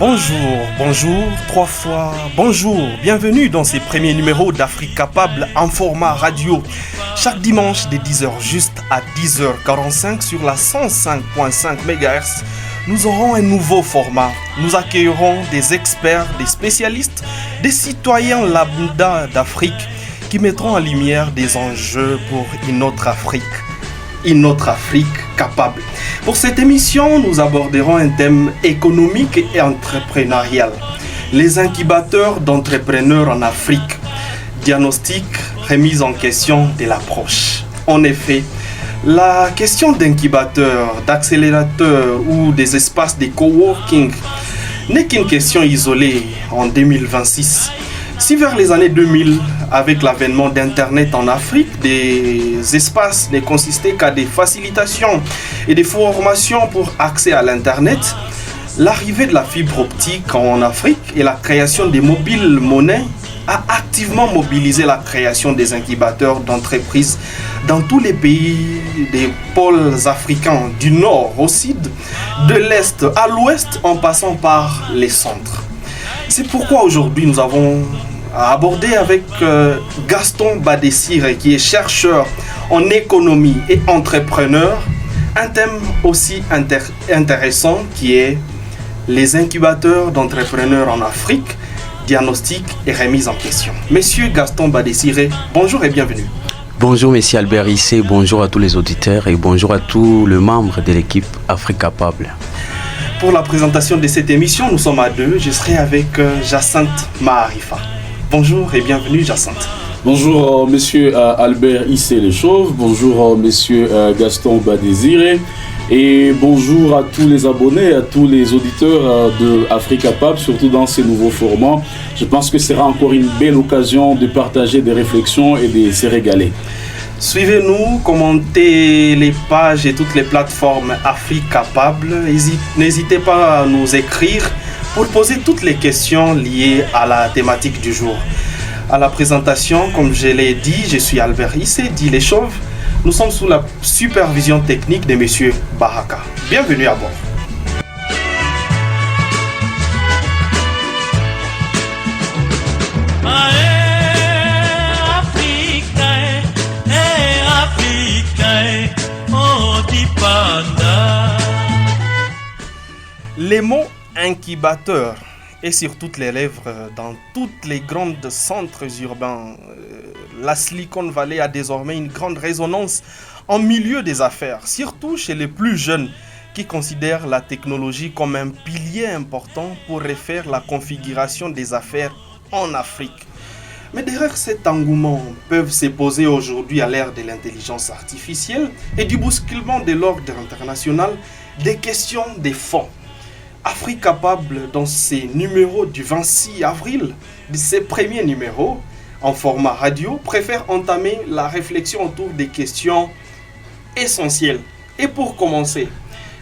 Bonjour, 3 fois bonjour. Bienvenue dans ces premiers numéros d'Afrique Capable en format radio. Chaque dimanche de 10h juste à 10h45 sur la 105.5 MHz, nous aurons un nouveau format. Nous accueillerons des experts, des spécialistes, des citoyens lambda d'Afrique qui mettront en lumière des enjeux pour une autre Afrique capable. Pour cette émission, nous aborderons un thème économique et entrepreneurial. Les incubateurs d'entrepreneurs en Afrique. Diagnostic, remise en question de l'approche. En effet, la question d'incubateurs, d'accélérateurs ou des espaces de coworking n'est qu'une question isolée en 2026. Si vers les années 2000, avec l'avènement d'Internet en Afrique, des espaces ne consistaient qu'à des facilitations et des formations pour accès à l'Internet, l'arrivée de la fibre optique en Afrique et la création des mobiles monnaies a activement mobilisé la création des incubateurs d'entreprises dans tous les pays des pôles africains, du nord au sud, de l'est à l'ouest en passant par les centres. C'est pourquoi aujourd'hui nous avons abordé avec Gaston Badesire, qui est chercheur en économie et entrepreneur, un thème aussi intéressant qui est les incubateurs d'entrepreneurs en Afrique, diagnostic et remise en question. Monsieur Gaston Badesire, bonjour et bienvenue. Bonjour Monsieur Albert Issé, bonjour à tous les auditeurs et bonjour à tous les membres de l'équipe Afrique Capable. Pour la présentation de cette émission, nous sommes à deux. Je serai avec Jacinthe Maharifa. Bonjour et bienvenue Jacinthe. Bonjour Monsieur Albert Issé Le Chauve, bonjour Monsieur Gaston Badesire et bonjour à tous les abonnés, à tous les auditeurs de Afrique Capable, surtout dans ces nouveaux formats. Je pense que ce sera encore une belle occasion de partager des réflexions et de se régaler. Suivez-nous, commentez les pages et toutes les plateformes Afrique Capable. N'hésitez pas à nous écrire pour poser toutes les questions liées à la thématique du jour. À la présentation, comme je l'ai dit, je suis Albert Issé, dit Les Chauves. Nous sommes sous la supervision technique de Monsieur Baraka. Bienvenue à bord. Les mots incubateur est sur toutes les lèvres dans toutes les grandes centres urbains. La Silicon Valley a désormais une grande résonance en milieu des affaires, surtout chez les plus jeunes qui considèrent la technologie comme un pilier important pour refaire la configuration des affaires en Afrique. Mais derrière cet engouement peuvent se poser aujourd'hui à l'ère de l'intelligence artificielle et du bousculement de l'ordre international des questions des fonds. Afrique Capable, dans ses numéros du 26 avril, de ses premiers numéros en format radio, préfère entamer la réflexion autour des questions essentielles. Et pour commencer,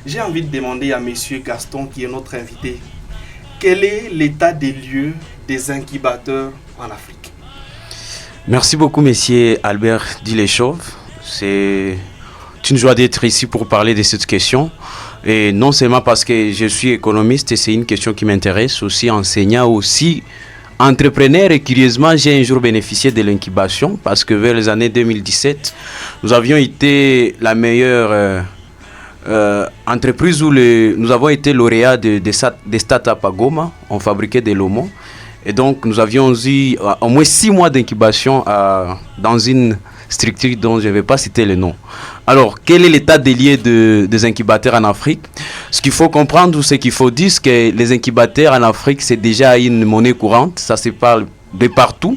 j'ai envie de demander à Monsieur Gaston, qui est notre invité, quel est l'état des lieux des incubateurs en Afrique? Merci beaucoup Monsieur Albert Les Chauve. C'est une joie d'être ici pour parler de cette question. Et non seulement parce que je suis économiste et c'est une question qui m'intéresse, aussi enseignant, aussi entrepreneur. Et curieusement, j'ai un jour bénéficié de l'incubation parce que vers les années 2017, nous avions été la meilleure entreprise où nous avons été lauréats des startups à Goma. On fabriquait des lomos. Et donc, nous avions eu au moins 6 mois d'incubation dans une structure dont je ne vais pas citer le nom. Alors, quel est l'état des lieux des incubateurs en Afrique? Ce qu'il faut comprendre ou ce qu'il faut dire, c'est que les incubateurs en Afrique, c'est déjà une monnaie courante. Ça se parle de partout.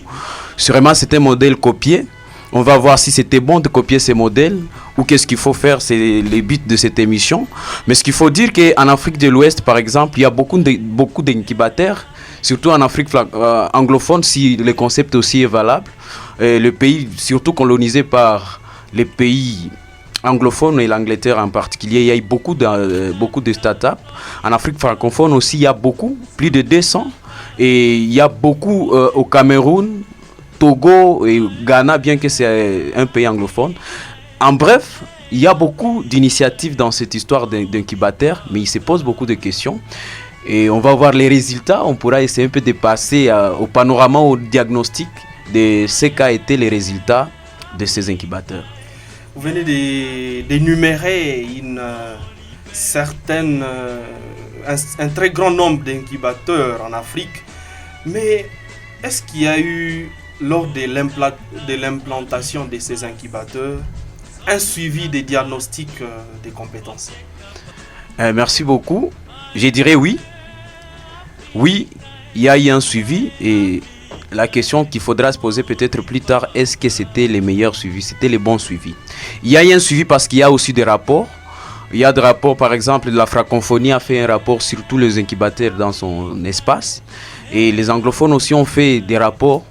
Sûrement, c'est un modèle copié. On va voir si c'était bon de copier ces modèles ou qu'est-ce qu'il faut faire, c'est le but de cette émission. Mais ce qu'il faut dire qu'en Afrique de l'Ouest, par exemple, il y a beaucoup d'incubateurs, surtout en Afrique anglophone, si le concept aussi est valable. Le pays, surtout colonisé par les pays anglophones et l'Angleterre en particulier, il y a eu beaucoup de startups. En Afrique francophone aussi, il y a beaucoup, plus de 200. Et il y a beaucoup au Cameroun, Togo et Ghana, bien que c'est un pays anglophone. En bref, il y a beaucoup d'initiatives dans cette histoire d'incubateur, mais il se pose beaucoup de questions. Et on va voir les résultats. On pourra essayer un peu de passer au panorama, au diagnostic de ce qu'a été les résultats de ces incubateurs. Vous venez d'énumérer un très grand nombre d'incubateurs en Afrique, mais est-ce qu'il y a eu, lors de l'implantation de ces incubateurs, un suivi des diagnostics des compétences? Merci beaucoup. Je dirais oui. Oui, il y a eu un suivi et la question qu'il faudra se poser peut-être plus tard, est-ce que c'était les meilleurs suivis, c'était les bons suivis? Il y a eu un suivi parce qu'il y a aussi des rapports. Il y a des rapports, par exemple, la francophonie a fait un rapport sur tous les incubateurs dans son espace. Et les anglophones aussi ont fait des rapports.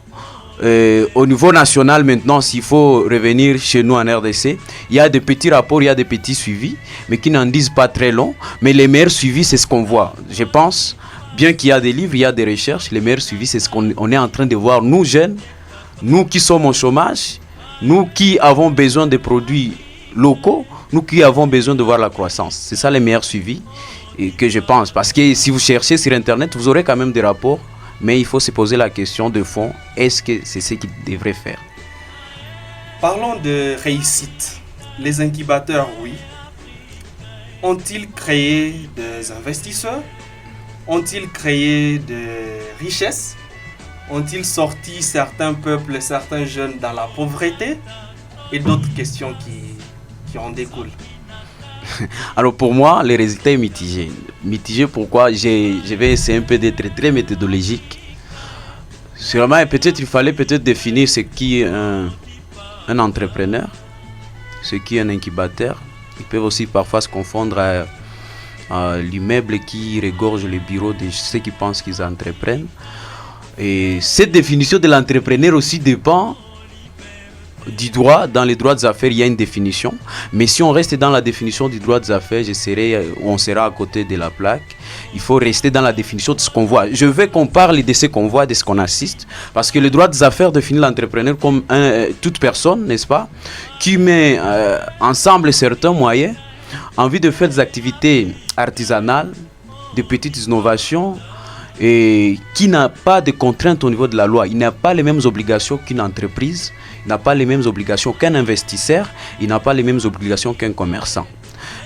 Au niveau national maintenant, s'il faut revenir chez nous en RDC, il y a des petits rapports, il y a des petits suivis, mais qui n'en disent pas très long. Mais les meilleurs suivis, c'est ce qu'on voit. Je pense, bien qu'il y a des livres, il y a des recherches, les meilleurs suivis, c'est ce qu'on est en train de voir. Nous jeunes, nous qui sommes au chômage, nous qui avons besoin de produits locaux, nous qui avons besoin de voir la croissance. C'est ça les meilleurs suivis et que je pense. Parce que si vous cherchez sur Internet, vous aurez quand même des rapports. Mais il faut se poser la question de fond, est-ce que c'est ce qu'ils devraient faire? Parlons de réussite. Les incubateurs, oui. Ont-ils créé des investisseurs? Ont-ils créé des richesses? Ont-ils sorti certains peuples, certains jeunes dans la pauvreté? Et d'autres questions qui en découlent. Alors pour moi, le résultat est mitigé. Mitigé pourquoi? Je vais essayer un peu d'être très méthodologique. Sûrement, peut-être il fallait définir ce qui est un entrepreneur, ce qui est un incubateur. Ils peuvent aussi parfois se confondre à l'immeuble qui regorge les bureaux de ceux qui pensent qu'ils entreprennent. Et cette définition de l'entrepreneur aussi dépend du droit. Dans les droits des affaires, il y a une définition. Mais si on reste dans la définition du droit des affaires, on sera à côté de la plaque. Il faut rester dans la définition de ce qu'on voit. Je veux qu'on parle de ce qu'on voit, de ce qu'on assiste. Parce que le droit des affaires définit l'entrepreneur comme toute personne, n'est-ce pas, qui met ensemble certains moyens en vue de faire des activités artisanales, de petites innovations, et qui n'a pas de contraintes au niveau de la loi. Il n'a pas les mêmes obligations qu'une entreprise, il n'a pas les mêmes obligations qu'un investisseur, il n'a pas les mêmes obligations qu'un commerçant.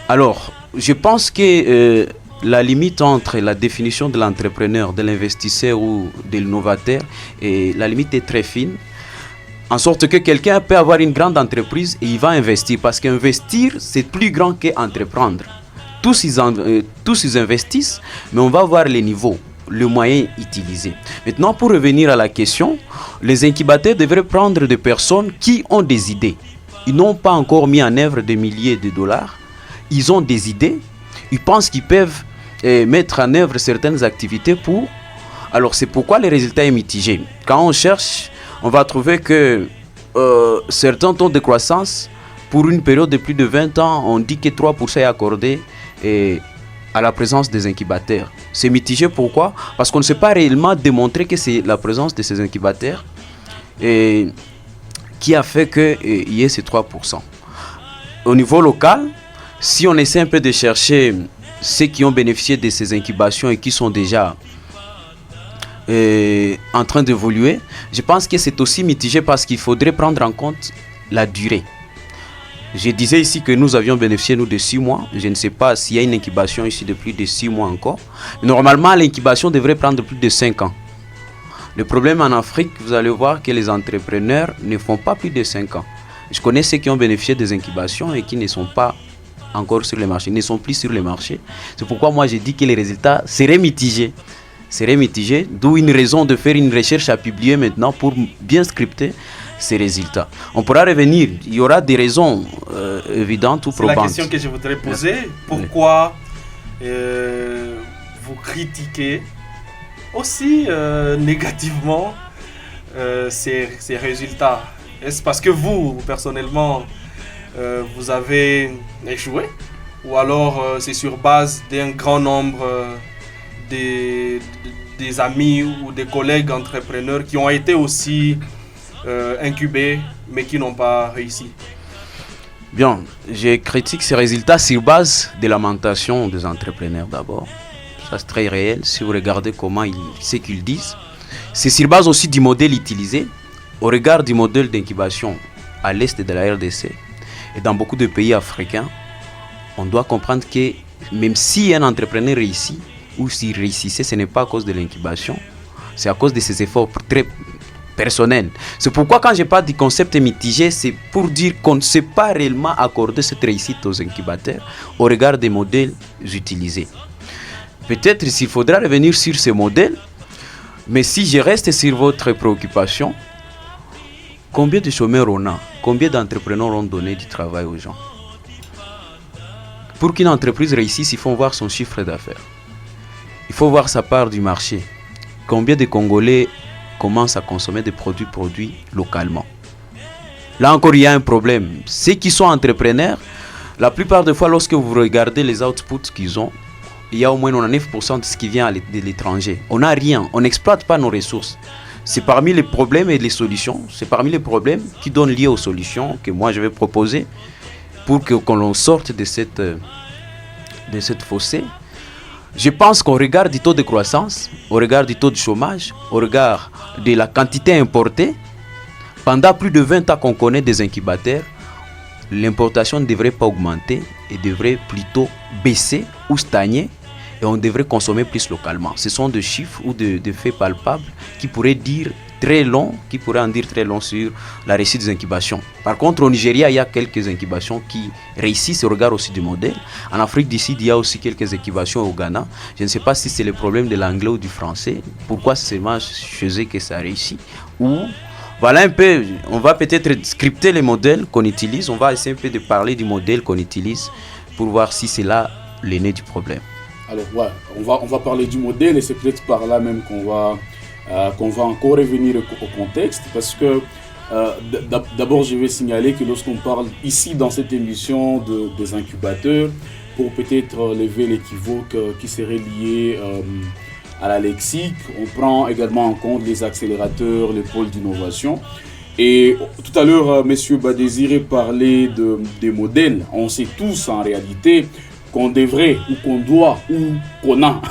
Alors, je pense que la limite entre la définition de l'entrepreneur, de l'investisseur ou de l'innovateur, la limite est très fine. En sorte que quelqu'un peut avoir une grande entreprise et il va investir. Parce qu'investir, c'est plus grand qu'entreprendre. Tous ils investissent, mais on va voir les niveaux, le moyen utilisé. Maintenant, pour revenir à la question, les incubateurs devraient prendre des personnes qui ont des idées. Ils n'ont pas encore mis en œuvre des milliers de dollars. Ils ont des idées. Ils pensent qu'ils peuvent mettre en œuvre certaines activités pour... Alors, c'est pourquoi le résultat est mitigé. Quand on cherche, on va trouver que certains taux de croissance, pour une période de plus de 20 ans, on dit que 3% est accordé à la présence des incubateurs. C'est mitigé, pourquoi? Parce qu'on ne sait pas réellement démontrer que c'est la présence de ces incubateurs qui a fait qu'il y ait ces 3%. Au niveau local, si on essaie un peu de chercher ceux qui ont bénéficié de ces incubations et qui sont déjà en train d'évoluer, je pense que c'est aussi mitigé parce qu'il faudrait prendre en compte la durée. Je disais ici que nous avions bénéficié, nous, de 6 mois. Je ne sais pas s'il y a une incubation ici de plus de 6 mois encore. Normalement, l'incubation devrait prendre plus de 5 ans. Le problème en Afrique, vous allez voir que les entrepreneurs ne font pas plus de 5 ans. Je connais ceux qui ont bénéficié des incubations et qui ne sont pas encore sur le marché, ne sont plus sur le marché. C'est pourquoi moi, j'ai dit que les résultats seraient mitigés. D'où une raison de faire une recherche à publier maintenant pour bien scripter ces résultats. On pourra revenir, il y aura des raisons évidentes ou probantes. C'est la question que je voudrais poser. Pourquoi vous critiquez aussi négativement ces résultats? Est-ce parce que vous, personnellement, vous avez échoué? Ou alors c'est sur base d'un grand nombre des amis ou des collègues entrepreneurs qui ont été aussi incubés mais qui n'ont pas réussi? Bien, je critique ces résultats sur base de lamentation des entrepreneurs d'abord. ça c'est très réel, si vous regardez ce qu'ils disent. C'est sur base aussi du modèle utilisé, au regard du modèle d'incubation à l'est de la RDC et dans beaucoup de pays africains. On doit comprendre que même si un entrepreneur réussit, ou s'il réussissait, ce n'est pas à cause de l'incubation, c'est à cause de ses efforts très personnels. C'est pourquoi quand je parle du concept mitigé, c'est pour dire qu'on ne sait pas réellement accorder cette réussite aux incubateurs au regard des modèles utilisés. Peut-être s'il faudra revenir sur ces modèles, mais si je reste sur votre préoccupation, combien de chômeurs on a? Combien d'entrepreneurs ont donné du travail aux gens? Pour qu'une entreprise réussisse, il faut voir son chiffre d'affaires. Il faut voir sa part du marché. Combien de Congolais commencent à consommer des produits localement? Là encore, il y a un problème. Ceux qui sont entrepreneurs, la plupart des fois, lorsque vous regardez les outputs qu'ils ont, il y a au moins 99% de ce qui vient de l'étranger. On n'a rien, on n'exploite pas nos ressources. C'est parmi les problèmes et les solutions, c'est parmi les problèmes qui donnent lieu aux solutions que moi je vais proposer pour qu'on sorte de cette fossé. Je pense qu'on regarde du taux de croissance, on regarde du taux de chômage, on regarde de la quantité importée. Pendant plus de 20 ans qu'on connaît des incubateurs, l'importation ne devrait pas augmenter et devrait plutôt baisser ou stagner et on devrait consommer plus localement. Ce sont des chiffres ou des faits palpables qui pourraient en dire très long sur la réussite des incubations. Par contre, au Nigeria, il y a quelques incubations qui réussissent au regard aussi du modèle. En Afrique du Sud, il y a aussi quelques incubations au Ghana. Je ne sais pas si c'est le problème de l'anglais ou du français. Pourquoi c'est seulement chez eux que ça réussit? Ou voilà un peu, on va peut-être scripter les modèles qu'on utilise. On va essayer un peu de parler du modèle qu'on utilise pour voir si c'est là l'aîné du problème. Alors, ouais, on va parler du modèle et c'est peut-être par là même qu'on va encore revenir au contexte parce que d'abord je vais signaler que lorsqu'on parle ici dans cette émission des incubateurs, pour peut-être lever l'équivoque qui serait lié à la lexique, on prend également en compte les accélérateurs, les pôles d'innovation. Et tout à l'heure, M. Badésiré parlait des modèles. On sait tous en réalité qu'on devrait ou qu'on doit ou qu'on a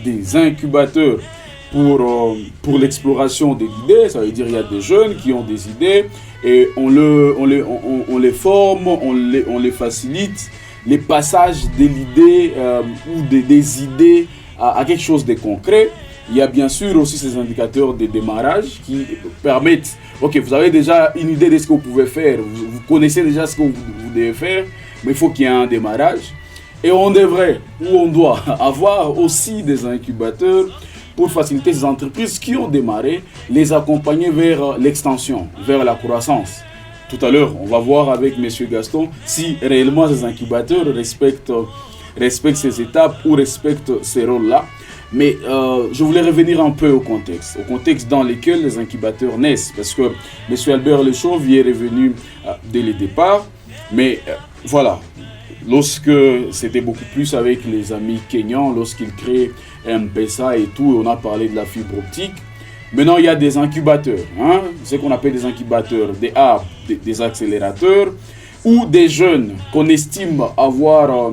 des incubateurs pour l'exploration des idées. Ça veut dire qu'il y a des jeunes qui ont des idées et on les forme, on les facilite, les passages de l'idée ou des idées à quelque chose de concret. Il y a bien sûr aussi ces indicateurs de démarrage qui permettent, ok, vous avez déjà une idée de ce que vous pouvez faire, vous connaissez déjà ce que vous devez faire, mais il faut qu'il y ait un démarrage. Et on devrait, ou on doit avoir aussi des incubateurs pour faciliter ces entreprises qui ont démarré, les accompagner vers l'extension, vers la croissance. Tout à l'heure, on va voir avec M. Gaston si réellement ces incubateurs respectent ces étapes ou respectent ces rôles-là. Mais je voulais revenir un peu au contexte dans lequel les incubateurs naissent, parce que M. Albert Lechauve y est revenu dès le départ. Mais voilà, lorsque c'était beaucoup plus avec les amis kenyans, lorsqu'ils créent M-Pesa et tout, on a parlé de la fibre optique. Maintenant, il y a des incubateurs, ce qu'on appelle des incubateurs, des accélérateurs, ou des jeunes qu'on estime avoir,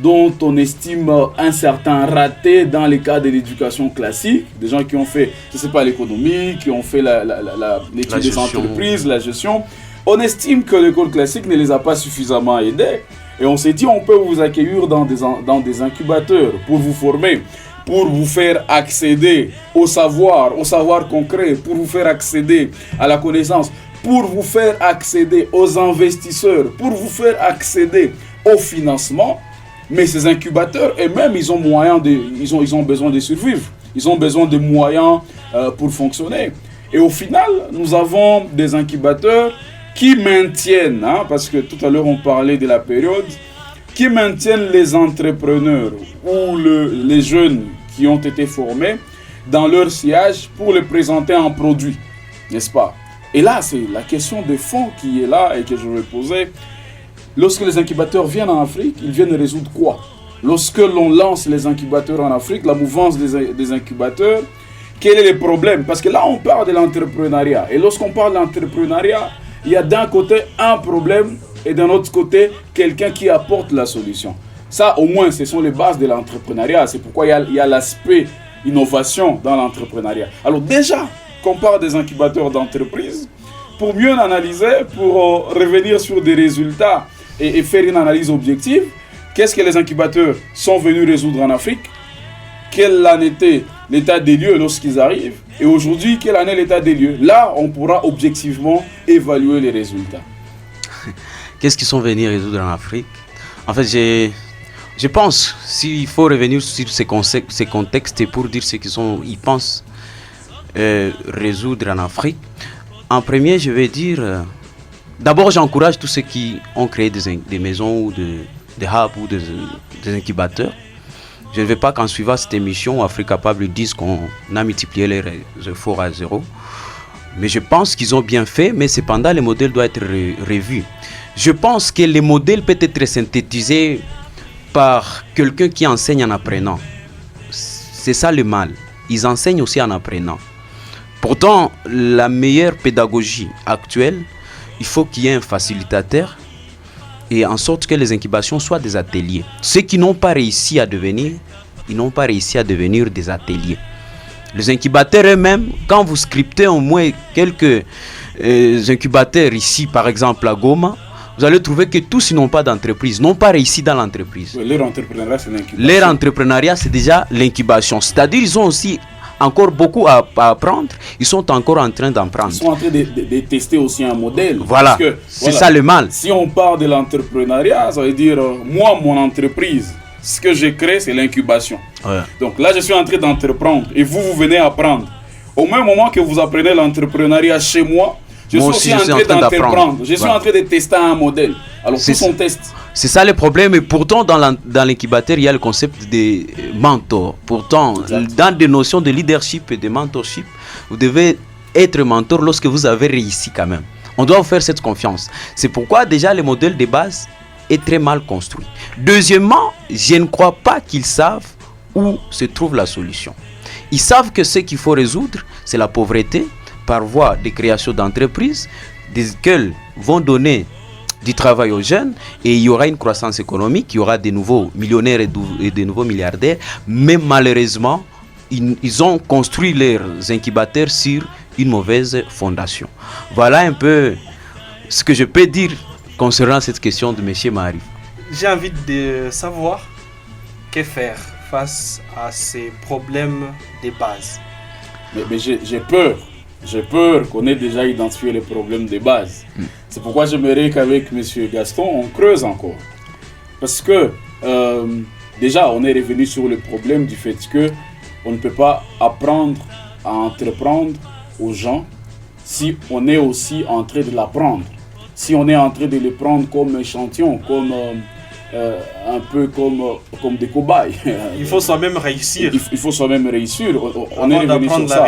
dont on estime un certain raté dans les cas de l'éducation classique, des gens qui ont fait, je ne sais pas, l'économie, qui ont fait l'étude des entreprises, la gestion. On estime que l'école classique ne les a pas suffisamment aidés. Et on s'est dit, on peut vous accueillir dans des incubateurs pour vous former, pour vous faire accéder au savoir concret, pour vous faire accéder à la connaissance, pour vous faire accéder aux investisseurs, pour vous faire accéder au financement. Mais ces incubateurs eux-mêmes, ils ont besoin de survivre. Ils ont besoin de moyens pour fonctionner. Et au final, nous avons des incubateurs qui maintiennent, parce que tout à l'heure on parlait de la période, qui maintiennent les entrepreneurs ou les jeunes qui ont été formés dans leur sillage pour les présenter en produit, n'est-ce pas? Et là, c'est la question de fond qui est là et que je vais poser. Lorsque les incubateurs viennent en Afrique, ils viennent résoudre quoi? Lorsque l'on lance les incubateurs en Afrique, la mouvance des incubateurs, quel est le problème? Parce que là, on parle de l'entrepreneuriat. Et lorsqu'on parle d'entrepreneuriat, il y a d'un côté un problème et d'un autre côté, quelqu'un qui apporte la solution. Ça, au moins, ce sont les bases de l'entrepreneuriat. C'est pourquoi il y a l'aspect innovation dans l'entrepreneuriat. Alors déjà, qu'on parle des incubateurs d'entreprise, pour mieux analyser, pour revenir sur des résultats et faire une analyse objective, qu'est-ce que les incubateurs sont venus résoudre en Afrique? Quel en était l'état des lieux lorsqu'ils arrivent? Et aujourd'hui, quel en est l'état des lieux? Là, on pourra objectivement évaluer les résultats. Qu'est-ce qu'ils sont venus résoudre en Afrique? En fait, je pense, s'il faut revenir sur ces contextes et pour dire ce qu'ils pensent résoudre en Afrique, en premier, je vais dire, d'abord, j'encourage tous ceux qui ont créé des maisons ou des hubs ou des incubateurs. Je ne veux pas qu'en suivant cette émission, Afrique Capable dise qu'on a multiplié les efforts à zéro. Mais je pense qu'ils ont bien fait, mais cependant, les modèles doivent être revus. Je pense que les modèles peuvent être synthétisés par quelqu'un qui enseigne en apprenant. C'est ça le mal. Ils enseignent aussi en apprenant. Pourtant, la meilleure pédagogie actuelle, il faut qu'il y ait un facilitateur et en sorte que les incubations soient des ateliers. Ceux qui n'ont pas réussi à devenir, ils n'ont pas réussi à devenir des ateliers. Les incubateurs eux-mêmes, quand vous scriptez au moins quelques incubateurs ici, par exemple à Goma, vous allez trouver que tous ils n'ont pas d'entreprise, n'ont pas réussi dans l'entreprise. Oui, leur entrepreneuriat, c'est l'incubation. Leur entrepreneuriat, c'est déjà l'incubation. C'est-à-dire ils ont aussi encore beaucoup à apprendre, ils sont encore en train d'en prendre. Ils sont en train de tester aussi un modèle. Voilà, c'est ça le mal. Si on parle de l'entrepreneuriat, ça veut dire, moi, mon entreprise, ce que je crée, c'est l'incubation. Ouais. Donc là, je suis en train d'entreprendre et vous venez apprendre. Au même moment que vous apprenez l'entrepreneuriat chez moi, je suis aussi en train d'entreprendre. Je suis en train de tester un modèle. Alors, tous on teste. C'est ça le problème. Et pourtant, dans l'incubateur, il y a le concept de mentor. Pourtant, dans des notions de leadership et de mentorship, vous devez être mentor lorsque vous avez réussi quand même. On doit vous faire cette confiance. C'est pourquoi déjà le modèle de base est très mal construit. Deuxièmement, je ne crois pas qu'ils savent où se trouve la solution. Ils savent que ce qu'il faut résoudre, c'est la pauvreté par voie de création d'entreprises, desquelles vont donner du travail aux jeunes et il y aura une croissance économique, il y aura des nouveaux millionnaires et des nouveaux milliardaires, mais malheureusement, ils ont construit leurs incubateurs sur une mauvaise fondation. Voilà un peu ce que je peux dire concernant cette question de M. Marie. J'ai envie de savoir que faire face à ces problèmes de base. Mais j'ai peur. J'ai peur qu'on ait déjà identifié les problèmes de base. C'est pourquoi j'aimerais qu'avec M. Gaston, on creuse encore. Parce que déjà, on est revenu sur le problème du fait qu'on ne peut pas apprendre à entreprendre aux gens si on est aussi en train de l'apprendre. Si on est en train de les prendre comme échantillon, comme un peu comme des cobayes. Il faut soi-même réussir. Il faut soi-même réussir. On est revenu sur ça.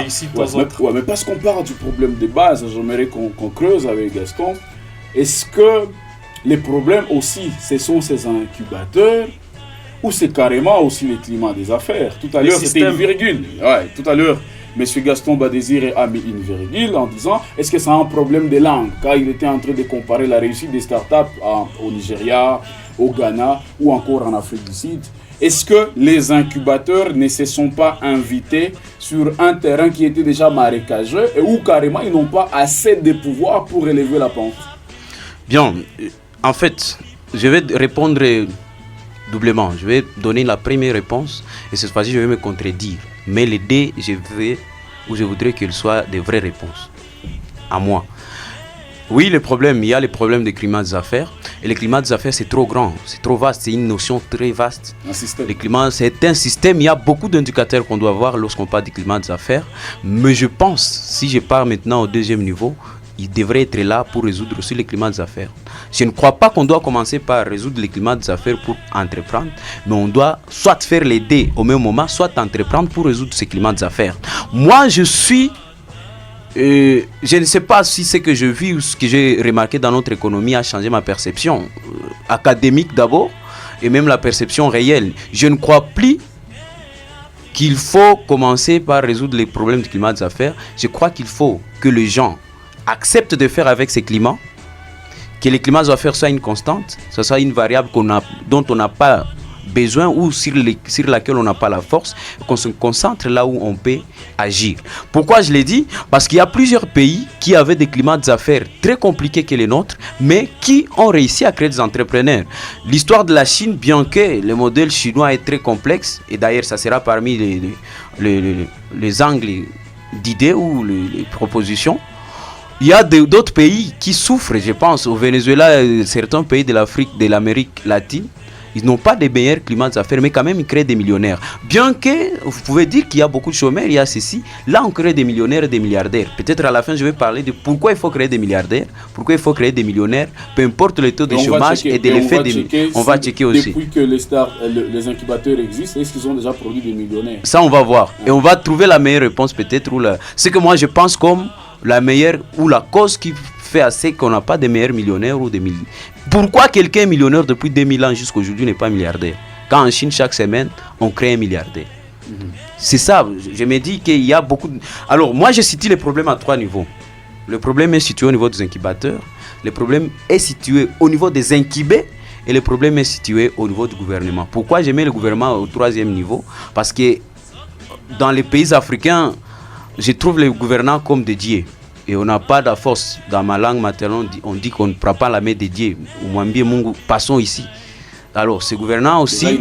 Mais parce qu'on parle du problème de base, j'aimerais qu'on creuse avec Gaston. Est-ce que les problèmes aussi, ce sont ces incubateurs ou c'est carrément aussi le climat des affaires? Tout à l'heure, c'était une virgule. Ouais, tout à l'heure, M. Gaston Badésiré a mis une virgule en disant est-ce que c'est un problème de langue? Car il était en train de comparer la réussite des startups au Nigeria, au Ghana ou encore en Afrique du Sud. Est-ce que les incubateurs ne se sont pas invités sur un terrain qui était déjà marécageux et où carrément ils n'ont pas assez de pouvoir pour élever la pente? Bien, en fait, je vais répondre doublement. Je vais donner la première réponse et cette fois-ci je vais me contredire. Mais les deux, je voudrais qu'elles soient des vraies réponses à moi. Oui, il y a les problèmes de climat des affaires. Et le climat des affaires, c'est trop grand, c'est trop vaste, c'est une notion très vaste. Le climat, c'est un système, il y a beaucoup d'indicateurs qu'on doit voir lorsqu'on parle du climat des affaires. Mais je pense, si je pars maintenant au deuxième niveau, il devrait être là pour résoudre aussi le climat des affaires. Je ne crois pas qu'on doit commencer par résoudre le climat des affaires pour entreprendre, mais on doit soit faire les deux au même moment, soit entreprendre pour résoudre ce climat des affaires. Moi, je ne sais pas si ce que je vis ou ce que j'ai remarqué dans notre économie a changé ma perception académique d'abord et même la perception réelle. Je ne crois plus qu'il faut commencer par résoudre les problèmes du climat des affaires. Je crois qu'il faut que les gens acceptent de faire avec ces climats, que le climat des affaires soit une constante, ce soit une variable dont on n'a pas besoins ou sur laquelle on n'a pas la force, qu'on se concentre là où on peut agir. Pourquoi je l'ai dit? Parce qu'il y a plusieurs pays qui avaient des climats d'affaires très compliqués que les nôtres, mais qui ont réussi à créer des entrepreneurs. L'histoire de la Chine, bien que le modèle chinois est très complexe, et d'ailleurs ça sera parmi les angles d'idées ou les propositions, il y a d'autres pays qui souffrent, je pense, au Venezuela, certains pays de l'Afrique, de l'Amérique latine, ils n'ont pas de meilleurs climats d'affaires, mais quand même ils créent des millionnaires. Bien que vous pouvez dire qu'il y a beaucoup de chômeurs, il y a ceci, là on crée des millionnaires et des milliardaires. Peut-être à la fin je vais parler de pourquoi il faut créer des milliardaires, pourquoi il faut créer des millionnaires, peu importe le taux de chômage et de l'effet des... On va checker aussi. Depuis que les incubateurs existent, est-ce qu'ils ont déjà produit des millionnaires? Ça on va voir. Et on va trouver la meilleure réponse peut-être. C'est que moi je pense comme la meilleure ou la cause qui fait assez qu'on n'a pas de meilleurs millionnaires ou des milliardaires. Pourquoi quelqu'un est millionnaire depuis 2000 ans jusqu'à aujourd'hui n'est pas milliardaire? Quand en Chine, chaque semaine, on crée un milliardaire. C'est ça, je me dis qu'il y a beaucoup de... Alors, moi, je situe les problèmes à 3 niveaux. Le problème est situé au niveau des incubateurs, le problème est situé au niveau des incubés et le problème est situé au niveau du gouvernement. Pourquoi je mets le gouvernement au 3e niveau? Parce que dans les pays africains, je trouve les gouvernants comme des dieux. Et on n'a pas de force. Dans ma langue maternelle, on dit qu'on ne prend pas la main des dieux. Passons ici. Alors, ces gouvernants aussi... Déjà,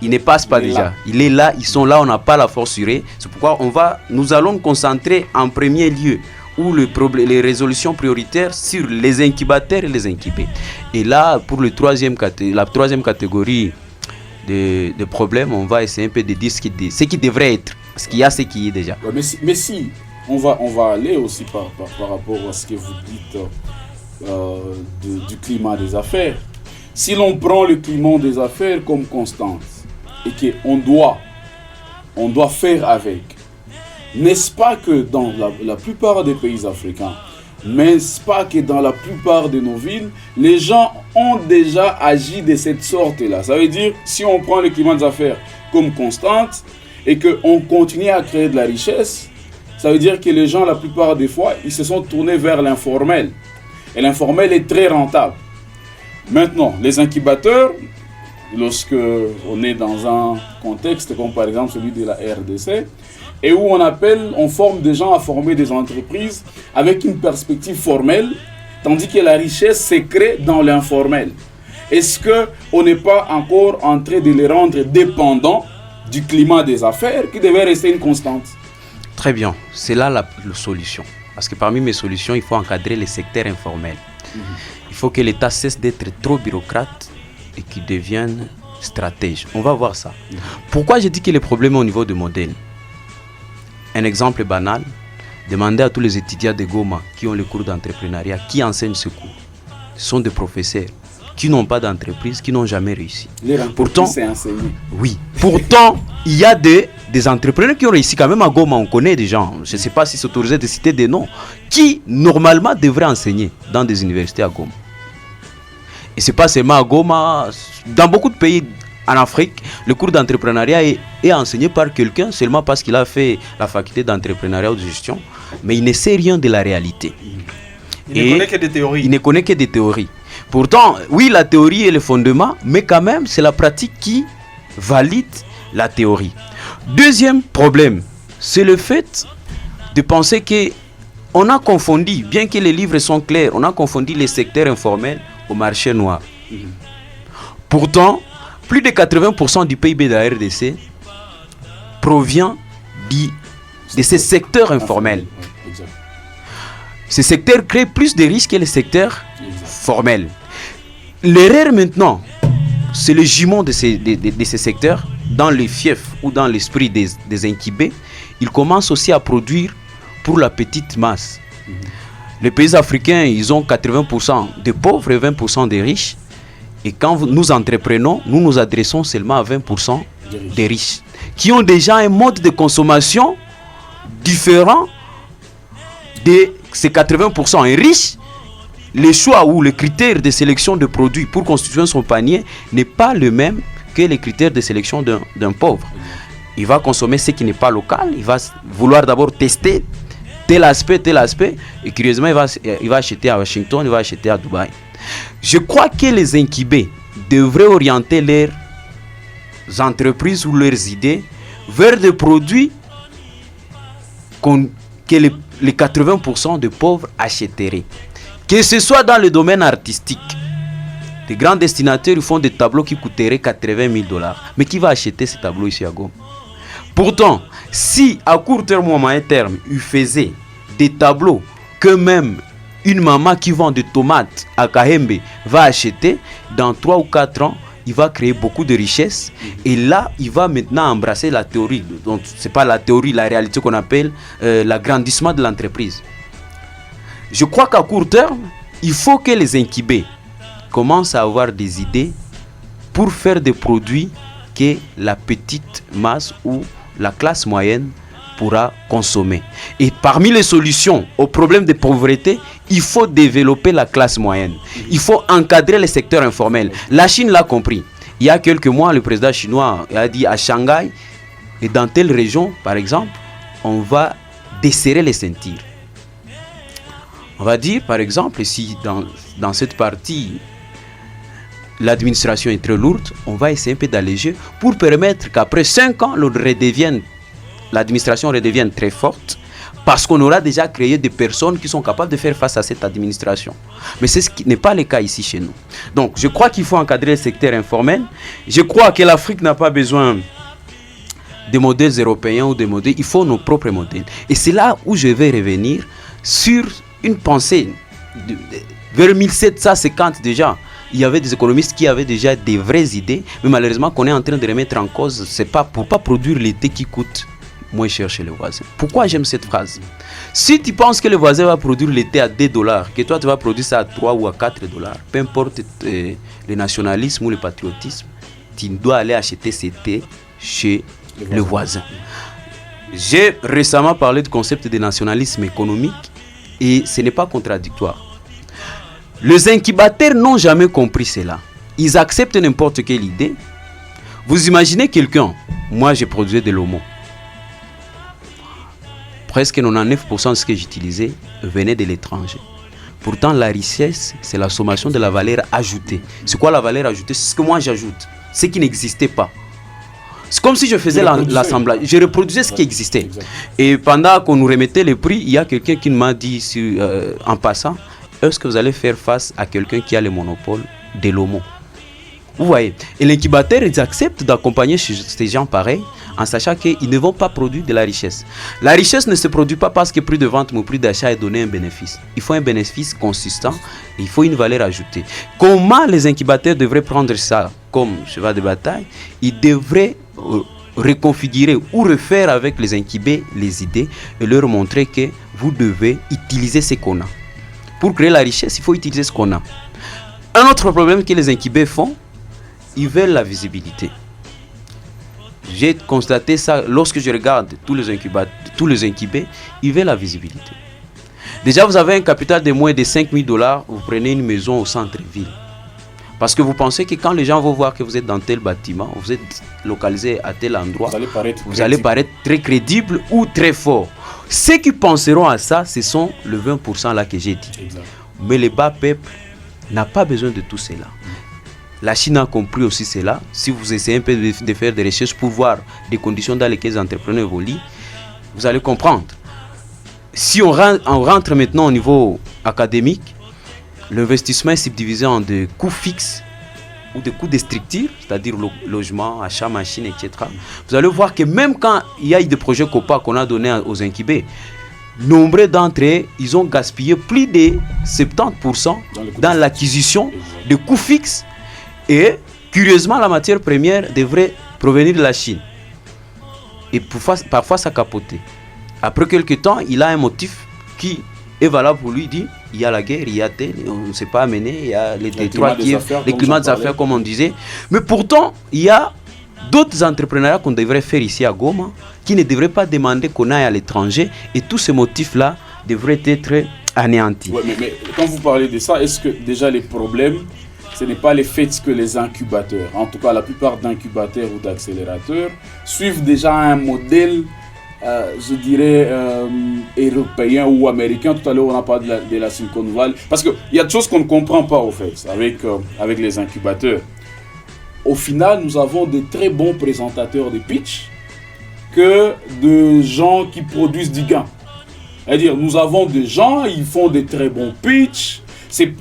ils ne passent pas déjà. Là. Il est là, ils sont là, on n'a pas la force sur eux. C'est pourquoi nous allons nous concentrer en premier lieu où les résolutions prioritaires sur les incubateurs et les incubés. Et là, pour la troisième catégorie de problèmes, on va essayer un peu de dire ce qui devrait être. Parce qu'il y a ce qui est déjà. Ouais, mais si... On va aller aussi par rapport à ce que vous dites du climat des affaires. Si l'on prend le climat des affaires comme constante et qu'on doit faire avec, n'est-ce pas que dans la plupart des pays africains, n'est-ce pas que dans la plupart de nos villes, les gens ont déjà agi de cette sorte-là? Ça veut dire, si on prend le climat des affaires comme constante et qu'on continue à créer de la richesse, ça veut dire que les gens, la plupart des fois, ils se sont tournés vers l'informel. Et l'informel est très rentable. Maintenant, les incubateurs, lorsque on est dans un contexte comme par exemple celui de la RDC, et où on forme des gens à former des entreprises avec une perspective formelle, tandis que la richesse se crée dans l'informel. Est-ce qu'on n'est pas encore en train de les rendre dépendants du climat des affaires qui devait rester une constante? Très bien, c'est là la solution. Parce que parmi mes solutions, il faut encadrer les secteurs informels. Il faut que l'État cesse d'être trop bureaucrate et qu'il devienne stratège. On va voir ça. Pourquoi je dis que le problème est au niveau du modèle? Un exemple banal, demandez à tous les étudiants de Goma qui ont le cours d'entrepreneuriat, qui enseignent ce cours. Ce sont des professeurs qui n'ont pas d'entreprise, qui n'ont jamais réussi. Pourtant, c'est enseigné. Oui. Pourtant, il y a des entrepreneurs qui ont réussi quand même à Goma. On connaît des gens, je ne sais pas si c'est autorisé de citer des noms, qui normalement devraient enseigner dans des universités à Goma. Et ce n'est pas seulement à Goma. Dans beaucoup de pays en Afrique, le cours d'entrepreneuriat est enseigné par quelqu'un seulement parce qu'il a fait la faculté d'entrepreneuriat ou de gestion, mais il ne sait rien de la réalité. Il ne connaît que des théories. Il ne connaît que des théories. Pourtant, oui, la théorie est le fondement, mais quand même, c'est la pratique qui valide la théorie. Deuxième problème, c'est le fait de penser qu'on a confondu, bien que les livres sont clairs, on a confondu les secteurs informels au marché noir. Pourtant, plus de 80% du PIB de la RDC provient de ces secteurs informels. Ces secteurs créent plus de risques que les secteurs formels. L'erreur maintenant, c'est le jument de ces secteurs dans les fiefs ou dans l'esprit des incubés. Ils commencent aussi à produire pour la petite masse. Les pays africains, ils ont 80% de pauvres et 20% de riches. Et quand nous entreprenons, nous nous adressons seulement à 20% des riches, qui ont déjà un mode de consommation différent de ces 80%. Un riche, le choix ou le critère de sélection de produits pour constituer son panier n'est pas le même que les critères de sélection d'un pauvre. Il va consommer ce qui n'est pas local, il va vouloir d'abord tester tel aspect, et curieusement, il va acheter à Washington, il va acheter à Dubaï. Je crois que les incubés devraient orienter leur entreprises ou leurs idées vers des produits que les 80% de pauvres achèteraient. Que ce soit dans le domaine artistique. Les grands destinataires ils font des tableaux qui coûteraient 80 000 $. Mais qui va acheter ces tableaux ici à Goma? Pourtant, si à court terme ou à moyen terme, ils faisaient des tableaux que même une maman qui vend des tomates à Kahembe va acheter, dans 3 ou 4 ans, il va créer beaucoup de richesses. Et là, il va maintenant embrasser la théorie. Donc, ce n'est pas la théorie, la réalité qu'on appelle l'agrandissement de l'entreprise. Je crois qu'à court terme, il faut que les incubés commencent à avoir des idées pour faire des produits que la petite masse ou la classe moyenne pourra consommer. Et parmi les solutions au problème de pauvreté, il faut développer la classe moyenne. Il faut encadrer les secteurs informels. La Chine l'a compris. Il y a quelques mois, le président chinois a dit à Shanghai, et dans telle région, par exemple, on va desserrer les ceintures. On va dire, par exemple, si dans cette partie, l'administration est très lourde, on va essayer un peu d'alléger pour permettre qu'après 5 ans, l'administration redevienne très forte parce qu'on aura déjà créé des personnes qui sont capables de faire face à cette administration. Mais c'est ce qui n'est pas le cas ici chez nous. Donc, je crois qu'il faut encadrer le secteur informel. Je crois que l'Afrique n'a pas besoin de modèles européens ou de modèles. Il faut nos propres modèles. Et c'est là où je vais revenir sur une pensée. Vers 1750 déjà, il y avait des économistes qui avaient déjà des vraies idées, mais malheureusement qu'on est en train de remettre en cause, c'est pas pour pas produire l'été qui coûte moins cher chez le voisin. Pourquoi j'aime cette phrase? Si tu penses que le voisin va produire l'été à $2, que toi tu vas produire ça à 3 ou à 4 $, peu importe le nationalisme ou le patriotisme, tu dois aller acheter cet thé chez le voisin. J'ai récemment parlé du concept de nationalisme économique et ce n'est pas contradictoire. Les incubateurs n'ont jamais compris cela. Ils acceptent n'importe quelle idée. Vous imaginez quelqu'un, moi j'ai produit de l'homo. Presque 99% de ce que j'utilisais venait de l'étranger. Pourtant, la richesse, c'est la sommation de la valeur ajoutée. C'est quoi la valeur ajoutée? C'est ce que moi j'ajoute, ce qui n'existait pas. C'est comme si je faisais l'assemblage. Je reproduisais ce qui existait. Exact. Et pendant qu'on nous remettait les prix, il y a quelqu'un qui m'a dit en passant, est-ce que vous allez faire face à quelqu'un qui a le monopole de l'homo? Vous voyez. Et l'incubateur, ils acceptent d'accompagner ces gens pareils en sachant qu'ils ne vont pas produire de la richesse. La richesse ne se produit pas parce que prix de vente ou prix d'achat est donné un bénéfice. Il faut un bénéfice consistant, il faut une valeur ajoutée. Comment les incubateurs devraient prendre ça comme cheval de bataille? Ils devraient reconfigurer ou refaire avec les incubés les idées et leur montrer que vous devez utiliser ce qu'on a. Pour créer la richesse, il faut utiliser ce qu'on a. Un autre problème que les incubés font, ils veulent la visibilité. J'ai constaté ça lorsque je regarde tous les incubés, ils veulent la visibilité. Déjà, vous avez un capital de moins de 5 000 $, vous prenez une maison au centre-ville. Parce que vous pensez que quand les gens vont voir que vous êtes dans tel bâtiment, vous êtes localisé à tel endroit, vous allez paraître très crédible ou très fort. Ceux qui penseront à ça, ce sont le 20% là que j'ai dit. Exact. Mais le bas peuple n'a pas besoin de tout cela. La Chine a compris aussi cela. Si vous essayez un peu de faire des recherches pour voir les conditions dans lesquelles les entrepreneurs évoluent, vous allez comprendre. Si on rentre maintenant au niveau académique, l'investissement est subdivisé en des coûts fixes ou des coûts de structure, c'est-à-dire logement, achat, machine, etc. Vous allez voir que même quand il y a eu des projets COPA qu'on a donnés aux incubés, nombreux d'entre eux, ils ont gaspillé plus de 70% dans l'acquisition de coûts fixes. Et curieusement, la matière première devrait provenir de la Chine. Et parfois, ça capote. Après quelques temps, il a un motif qui est valable pour lui. Il dit, il y a la guerre, il y a tel, on ne s'est pas amené, il y a les détroits, les climats des affaires, comme on disait. Mais pourtant, il y a d'autres entrepreneuriats qu'on devrait faire ici à Goma, qui ne devraient pas demander qu'on aille à l'étranger. Et tous ces motifs-là devraient être anéantis. Ouais, mais quand vous parlez de ça, est-ce que déjà les problèmes, ce n'est pas le fait que les incubateurs, en tout cas la plupart d'incubateurs ou d'accélérateurs, suivent déjà un modèle, je dirais, européen ou américain. Tout à l'heure, on a parlé de la Silicon Valley. Parce qu'il y a des choses qu'on ne comprend pas, au fait, avec les incubateurs. au final, nous avons de très bons présentateurs de pitch que de gens qui produisent du gain. C'est-à-dire, nous avons des gens, ils font de très bons pitch. C'est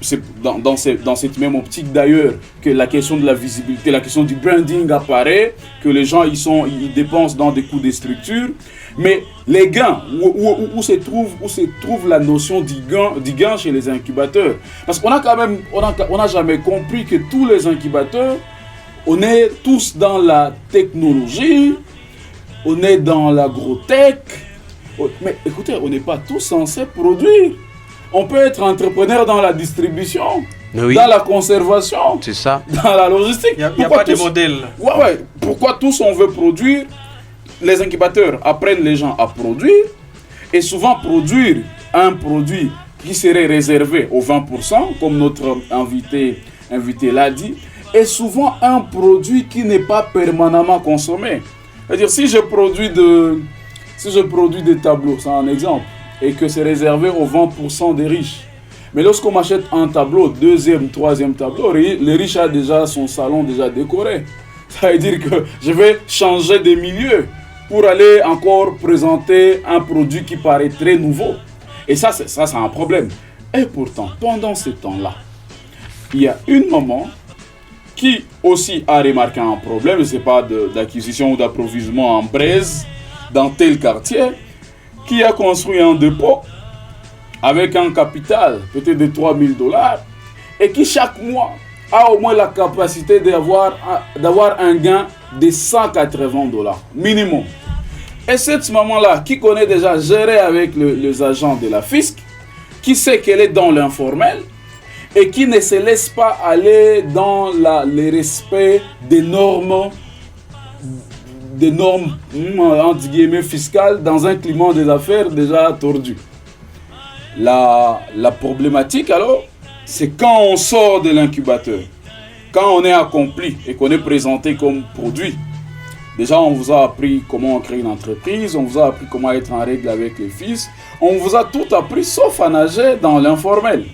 dans cette même optique d'ailleurs que la question de la visibilité, la question du branding apparaît, que les gens ils dépensent dans des coûts de structure. Mais les gains, où se trouve la notion du gain chez les incubateurs? Parce qu'on a quand même, on n'a jamais compris que tous les incubateurs, on est tous dans la technologie, on est dans l'agrotech. Mais écoutez, on n'est pas tous censés produire. On peut être entrepreneur dans la distribution, oui, dans la conservation, c'est ça, dans la logistique. Il n'y a pas de modèle. Ouais. Pourquoi tous on veut produire? Les incubateurs apprennent les gens à produire, et souvent produire un produit qui serait réservé aux 20%, comme notre invité l'a dit, est souvent un produit qui n'est pas permanemment consommé. C'est-à-dire, si je produis des tableaux, c'est un exemple, et que c'est réservé aux 20% des riches. Mais lorsqu'on m'achète un tableau, deuxième, troisième tableau, le riche a déjà son salon déjà décoré. Ça veut dire que je vais changer de milieu pour aller encore présenter un produit qui paraît très nouveau. Et ça, c'est un problème. Et pourtant, pendant ce temps-là, il y a une maman qui aussi a remarqué un problème, ce n'est pas d'acquisition ou d'approvisionnement en braise dans tel quartier, qui a construit un dépôt avec un capital peut-être de $3 000 et qui chaque mois a au moins la capacité d'avoir un gain de $180 minimum. Et cette maman-là, qui connaît déjà gérer avec les agents de la fisc, qui sait qu'elle est dans l'informel et qui ne se laisse pas aller dans le respect des normes entre guillemets fiscales dans un climat des affaires déjà tordu. La problématique alors, c'est quand on sort de l'incubateur, quand on est accompli et qu'on est présenté comme produit. Déjà, on vous a appris comment créer une entreprise, on vous a appris comment être en règle avec les fils, on vous a tout appris sauf à nager dans l'informel.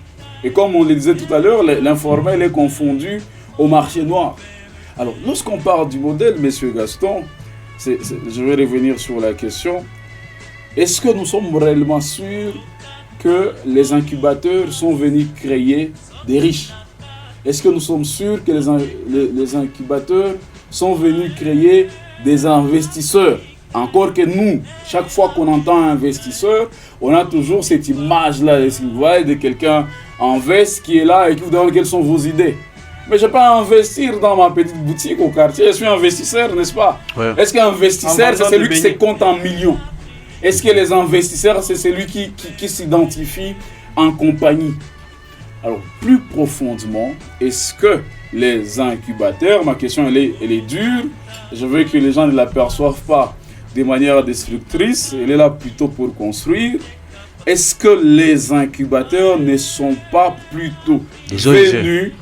Et comme on le disait tout à l'heure, l'informel est confondu au marché noir. Alors, lorsqu'on parle du modèle, Monsieur Gaston, je vais revenir sur la question. Est-ce que nous sommes réellement sûrs que les incubateurs sont venus créer des riches? Est-ce que nous sommes sûrs que les incubateurs sont venus créer des investisseurs? Encore que nous, chaque fois qu'on entend un investisseur, on a toujours cette image-là de quelqu'un en veste qui est là et qui vous demande quelles sont vos idées. Mais je ne vais pas investir dans ma petite boutique au quartier. Je suis investisseur, n'est-ce pas? Ouais. Est-ce qu'un investisseur, c'est celui qui se compte en millions? Est-ce que les investisseurs, c'est celui qui s'identifie en compagnie? Alors, plus profondément, est-ce que les incubateurs, ma question elle est dure, je veux que les gens ne la perçoivent pas de manière destructrice, elle est là plutôt pour construire. Est-ce que les incubateurs ne sont pas plutôt venus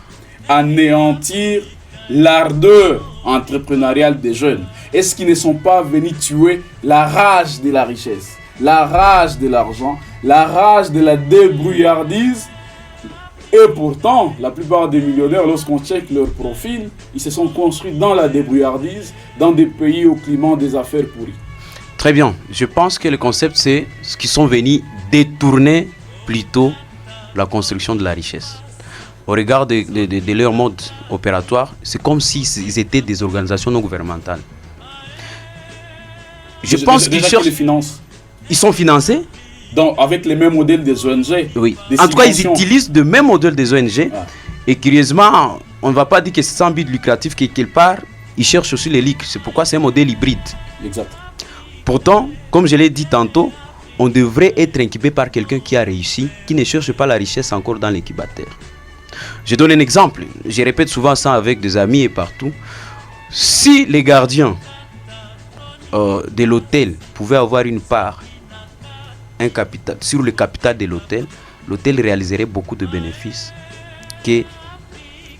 anéantir l'ardeur entrepreneuriale des jeunes? Est-ce qu'ils ne sont pas venus tuer la rage de la richesse, la rage de l'argent, la rage de la débrouillardise? Et pourtant, la plupart des millionnaires, lorsqu'on check leur profil, ils se sont construits dans la débrouillardise, dans des pays au climat des affaires pourries. Très bien. Je pense que le concept, c'est ce qu'ils sont venus détourner plutôt la construction de la richesse. Au regard de leur mode opératoire, c'est comme s'ils étaient des organisations non gouvernementales. Je pense qu'ils cherchent... Ils sont financés donc, avec les mêmes modèles des ONG. Oui. En tout cas, ils utilisent le même modèle des ONG. Ah. Et curieusement, on ne va pas dire que c'est sans but lucratif quelque part. Ils cherchent aussi les leaks. C'est pourquoi c'est un modèle hybride. Exact. Pourtant, comme je l'ai dit tantôt, on devrait être incubé par quelqu'un qui a réussi, qui ne cherche pas la richesse encore dans l'incubateur. Je donne un exemple. Je répète souvent ça avec des amis et partout. Si les gardiens de l'hôtel pouvaient avoir une part, un capital, sur le capital de l'hôtel, l'hôtel réaliserait beaucoup de bénéfices que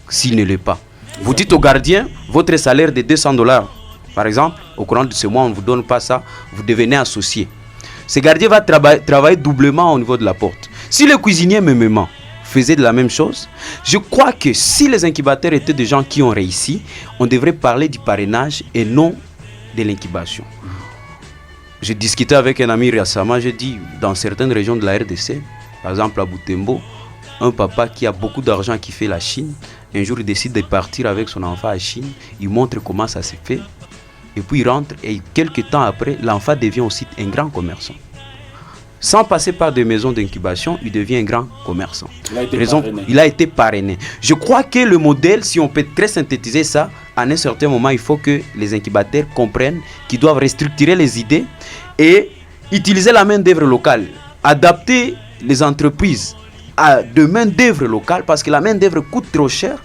s'il ne l'est pas. Vous dites au gardien, votre salaire de $200, par exemple, au courant de ce mois, on ne vous donne pas ça, vous devenez associé. Ce gardien va travailler doublement au niveau de la porte. Si le cuisinier, mêmement, faisaient de la même chose. Je crois que si les incubateurs étaient des gens qui ont réussi, on devrait parler du parrainage et non de l'incubation. J'ai discuté avec un ami récemment, j'ai dit, dans certaines régions de la RDC, par exemple à Butembo, un papa qui a beaucoup d'argent qui fait la Chine, un jour il décide de partir avec son enfant à Chine, il montre comment ça se fait, et puis il rentre et quelques temps après, l'enfant devient aussi un grand commerçant. Sans passer par des maisons d'incubation, il devient un grand commerçant. Il a été parrainé. Je crois que le modèle, si on peut très synthétiser ça, à un certain moment, il faut que les incubateurs comprennent qu'ils doivent restructurer les idées et utiliser la main-d'œuvre locale, adapter les entreprises à de main-d'œuvre locale parce que la main-d'œuvre coûte trop cher.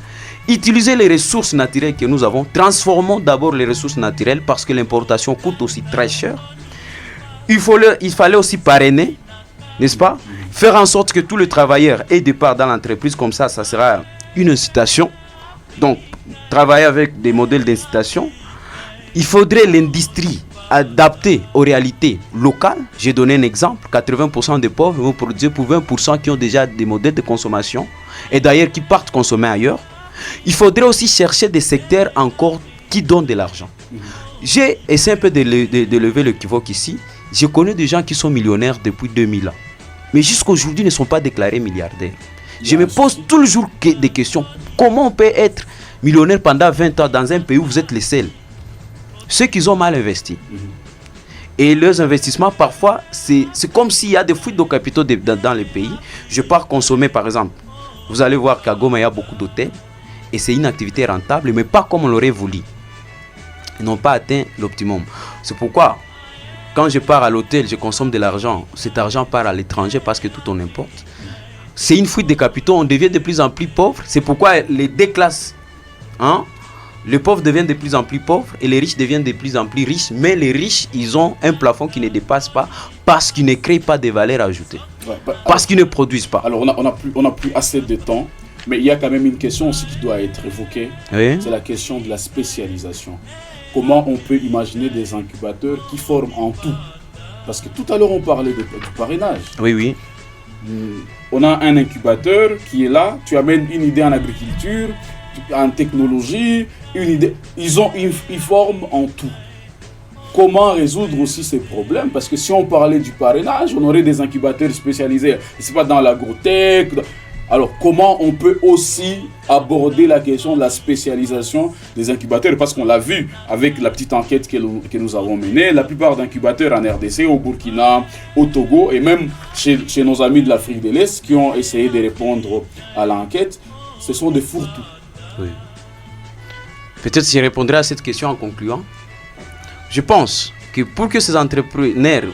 Utiliser les ressources naturelles que nous avons, transformons d'abord les ressources naturelles parce que l'importation coûte aussi très cher. Il fallait aussi parrainer, n'est-ce pas? Faire en sorte que tout le travailleur ait des parts dans l'entreprise, comme ça sera une incitation. Donc, travailler avec des modèles d'incitation. Il faudrait l'industrie adaptée aux réalités locales. J'ai donné un exemple, 80% des pauvres vont produire pour 20% qui ont déjà des modèles de consommation et d'ailleurs qui partent consommer ailleurs. Il faudrait aussi chercher des secteurs encore qui donnent de l'argent. J'ai essayé un peu de lever l'équivoque ici. Je connais des gens qui sont millionnaires depuis 2000 ans. Mais jusqu'à aujourd'hui ne sont pas déclarés milliardaires. Je me pose toujours des questions. Comment on peut être millionnaire pendant 20 ans dans un pays où vous êtes les seuls? Ceux qui ont mal investi. Et leurs investissements, parfois, c'est comme s'il y a des fuites de capitaux dans les pays. Je pars consommer, par exemple. Vous allez voir qu'à Goma, il y a beaucoup d'hôtels. Et c'est une activité rentable, mais pas comme on l'aurait voulu. Ils n'ont pas atteint l'optimum. C'est pourquoi, quand je pars à l'hôtel, je consomme de l'argent. Cet argent part à l'étranger parce que tout on importe. C'est une fuite de capitaux. On devient de plus en plus pauvre. C'est pourquoi les deux classes, les pauvres deviennent de plus en plus pauvres et les riches deviennent de plus en plus riches. Mais les riches, ils ont un plafond qui ne dépasse pas parce qu'ils ne créent pas de valeur ajoutée. Parce qu'ils ne produisent pas. Alors, on n'a plus assez de temps. Mais il y a quand même une question aussi qui doit être évoquée. Oui. C'est la question de la spécialisation. Comment on peut imaginer des incubateurs qui forment en tout? Parce que tout à l'heure, on parlait du parrainage. Oui, oui. On a un incubateur qui est là. Tu amènes une idée en agriculture, en technologie, une idée. Ils forment en tout. Comment résoudre aussi ces problèmes? Parce que si on parlait du parrainage, on aurait des incubateurs spécialisés. C'est pas dans l'agrotech. Alors, comment on peut aussi aborder la question de la spécialisation des incubateurs? Parce qu'on l'a vu avec la petite enquête que nous avons menée, la plupart d'incubateurs en RDC, au Burkina, au Togo et même chez nos amis de l'Afrique de l'Est qui ont essayé de répondre à l'enquête, ce sont des fourre-tout. Oui. Peut-être si je répondrai à cette question en concluant. Je pense que pour que ces entrepreneurs,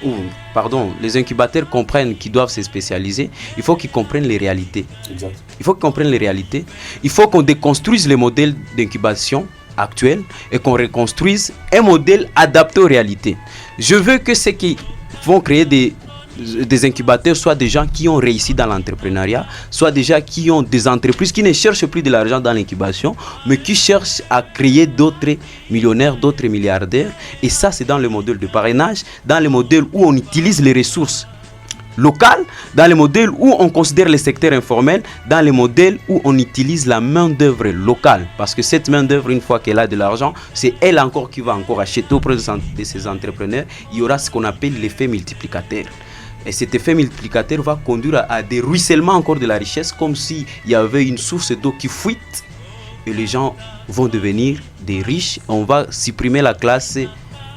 les incubateurs comprennent qu'ils doivent se spécialiser, il faut qu'ils comprennent les réalités. Exact. Il faut qu'ils comprennent les réalités. Il faut qu'on déconstruise les modèles d'incubation actuels et qu'on reconstruise un modèle adapté aux réalités. Je veux que ceux qui vont créer des incubateurs soient des gens qui ont réussi dans l'entrepreneuriat, soit des gens qui ont des entreprises qui ne cherchent plus de l'argent dans l'incubation, mais qui cherchent à créer d'autres millionnaires, d'autres milliardaires. Et ça, c'est dans le modèle de parrainage, dans le modèle où on utilise les ressources locales, dans le modèle où on considère les secteurs informels, dans le modèle où on utilise la main-d'œuvre locale. Parce que cette main-d'œuvre, une fois qu'elle a de l'argent, c'est elle encore qui va encore acheter auprès de ces entrepreneurs. Il y aura ce qu'on appelle l'effet multiplicateur. Et cet effet multiplicateur va conduire à des ruissellements encore de la richesse, comme s'il y avait une source d'eau qui fuite et les gens vont devenir des riches. On va supprimer la classe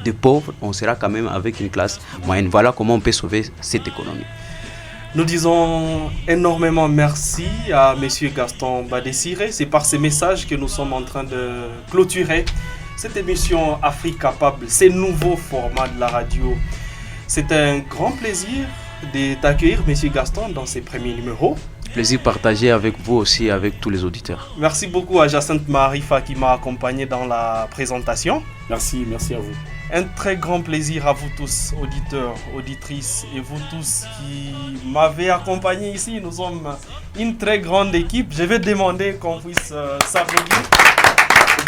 des pauvres, on sera quand même avec une classe moyenne. Voilà comment on peut sauver cette économie. Nous disons énormément merci à M. Gaston Badesiré. C'est par ces messages que nous sommes en train de clôturer cette émission Afrique Capable, ces nouveaux formats de la radio. C'est un grand plaisir de t'accueillir, M. Gaston, dans ces premiers numéros. Plaisir partagé avec vous aussi, avec tous les auditeurs. Merci beaucoup à Jacinthe Marifa qui m'a accompagné dans la présentation. Merci à vous. Un très grand plaisir à vous tous, auditeurs, auditrices, et vous tous qui m'avez accompagné ici. Nous sommes une très grande équipe. Je vais demander qu'on puisse s'applaudir.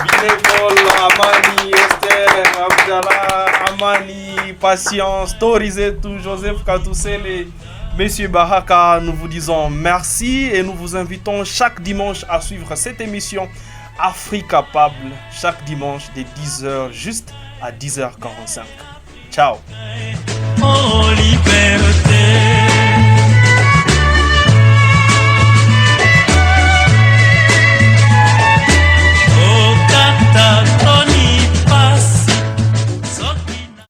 Binevol, Amani, Esther, Abdallah, Amani, Patience, Torizetou, Joseph Katousele, Monsieur Baraka, nous vous disons merci et nous vous invitons chaque dimanche à suivre cette émission Afrique Capable, chaque dimanche de 10h juste à 10h45. Ciao.